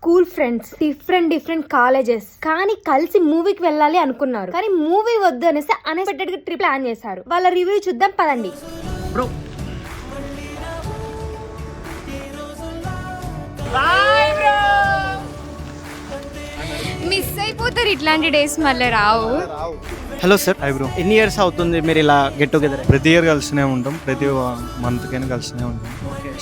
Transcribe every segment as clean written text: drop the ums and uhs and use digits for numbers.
School friends, different colleges, కానీ కలిసి మూవీకి వెళ్ళాలి అనుకున్నారు. కానీ మూవీ వద్దు అనేసి అన్ఎక్స్పెక్టెడ్ గా ట్రిప్ ప్లాన్ చేశారు. వాళ్ళ రివ్యూ చూద్దాం పదండి. బ్రో మిస్ అయిపోతారు, ఇట్లాంటి డేస్ మళ్ళీ రావు. Hello sir. Hi bro. ఎన్ని ఇయర్స్ అవుతుంది మీరు ఇలా గెట్ టుగెదర్? ప్రతి ఇయర్ కలిసినే ఉంటాం, ప్రతి మంత్ కైనా కలిసినే ఉంటాం.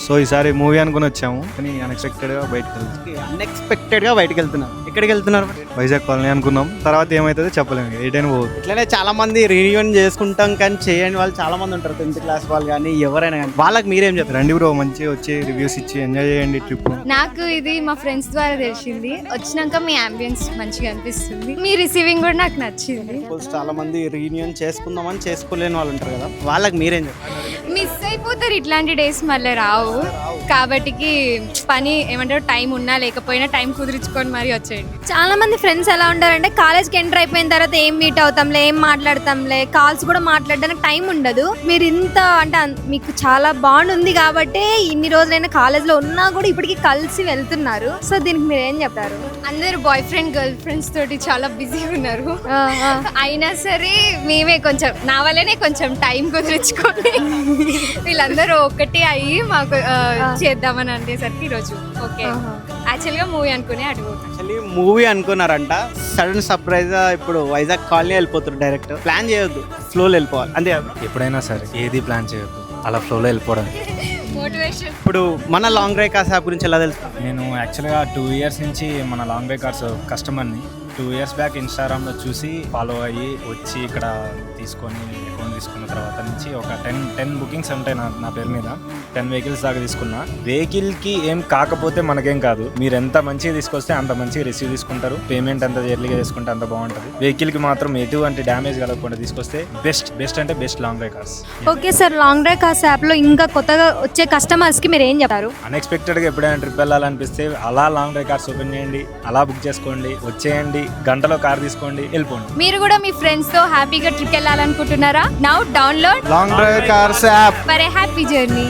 సో ఈసారి మూవీ అనుకుని వచ్చాము, కానీ అన్ఎక్స్పెక్టెడ్ గా బయటకు వెళ్తాం. అన్ఎక్స్పెక్టెడ్ గా బయటకు వెళ్తున్నారు. ఎక్కడికి వెళ్తున్నారు? వైజాగ్ కాలనీ అనుకున్నాం, తర్వాత ఏమైతుందో చెప్పలేము, ఏటైనా పోదు. ఇట్లనే చాలా మంది రీయూనియన్ చేసుకుంటాం, కానీ చేయని వాళ్ళు చాలా మంది ఉంటారు. 10th క్లాస్ వాళ్ళు కానీ ఎవరైనా కానీ వాళ్ళకి మీరేం చెప్తారు? రండి బ్రో, మంచిగా వచ్చి రివ్యూస్ ఇచ్చి ఎంజాయ్ చేయండి ట్రిప్. నాకు ఇది మా ఫ్రెండ్స్ ద్వారా తెలిసింది. వచ్చినాక మీ అంబియన్స్ మంచిగా అనిపిస్తుంది, మీ రిసీవింగ్ కూడా నాకు నచ్చింది. చాలా మంది రీయూనియన్ చేసుకుందామని చేసుకోలేని వాళ్ళు ఉంటారు కదా, వాళ్ళకి మీరేం చెప్తారు? మిస్ అయిపోతారు, ఇట్లాంటి డేస్ మళ్ళీ రావు. కాబట్టి పని ఏమంటారు, టైం ఉన్నా లేకపోయినా టైం కుదిరించుకొని మరీ వచ్చేయండి. చాలా మంది ఫ్రెండ్స్ ఎలా ఉంటారంటే కాలేజ్కి ఎంటర్ అయిపోయిన తర్వాత ఏం మీట్ అవుతాంలే, ఏం మాట్లాడతాంలే, కాల్స్ కూడా మాట్లాడడానికి టైం ఉండదు. మీరు ఇంత అంటే మీకు చాలా బాండ్ ఉంది కాబట్టి ఇన్ని రోజులైనా కాలేజ్లో ఉన్నా కూడా ఇప్పటికి కలిసి వెళ్తున్నారు. సో దీనికి మీరు ఏం చెప్తారు? అందరూ బాయ్ ఫ్రెండ్ గర్ల్ ఫ్రెండ్స్ తోటి చాలా బిజీగా ఉన్నారు. అయినా సరే మేమే కొంచెం, నా వల్లనే కొంచెం టైం కుదిరించుకొని వీళ్ళందరూ ఒకటి అయ్యి మాకు చేద్దామని అనేసరికి ఈరోజు ఓకే. యాక్చువల్గా మూవీ అనుకునే అడుగుతాం. యాక్చువల్లీ మూవీ అనుకున్నారంట, సడన్ సర్ప్రైజ్ గా ఇప్పుడు వైజాగ్ కాలనీ వెళ్ళిపోతారు. డైరెక్ట్ ప్లాన్ చేయొద్దు, ఫ్లోలో వెళ్ళిపోవాలి అంతే. ఎప్పుడైనా సరే ఏది ప్లాన్ చేయొద్దు, అలా ఫ్లోలో వెళ్ళిపోవడం. మోటివేషన్. ఇప్పుడు మన లాంగ్ డ్రైవ్ కార్స్ యాప్ గురించి ఎలా తెలుసు? నేను యాక్చువల్గా 2 years నుంచి మన లాంగ్ బై కార్స్ కస్టమర్ని 2 years బ్యాక్ ఇన్స్టాగ్రామ్లో చూసి ఫాలో అయ్యి వచ్చి ఇక్కడ తీసుకొని ఫోన్ తీసుకున్న తర్వాత నుంచి ఒక 10 బుకింగ్స్ ఉంటాయి నా పేరు మీద. 10 vehicles దాకా తీసుకున్నా. వెహికల్కి ఏం కాకపోతే మనకేం కాదు, మీరు ఎంత మంచిగా తీసుకొస్తే అంత మంచిగా రిసీవ్ తీసుకుంటారు. పేమెంట్ అంత ఎర్లీగా తీసుకుంటే అంత బాగుంటుంది. వెహికల్కి మాత్రం ఎటువంటి డ్యామేజ్ కలగకుండా తీసుకొస్తే బెస్ట్ అంటే best long by cars. Okay sir, long drive cars యాప్లో ఇంకా కొత్తగా వచ్చే కస్టమర్స్కి మీరు ఏం చెప్తారు? అన్ఎక్స్పెక్టెడ్గా ఎప్పుడైనా ట్రిప్ వెళ్ళాలనిపిస్తే అలా లాంగ్ డ్రైవ్ కార్స్ ఓపెన్ చేయండి, అలా బుక్ చేసుకోండి, వచ్చేయండి, గంటలో కార్ తీసుకోండి, వెళ్ళిపోండి. మీరు కూడా మీ ఫ్రెండ్స్ తో హ్యాపీగా ట్రిప్ వెళ్ళాలనుకుంటున్నారా? Now download long drive cars app for a happy journey.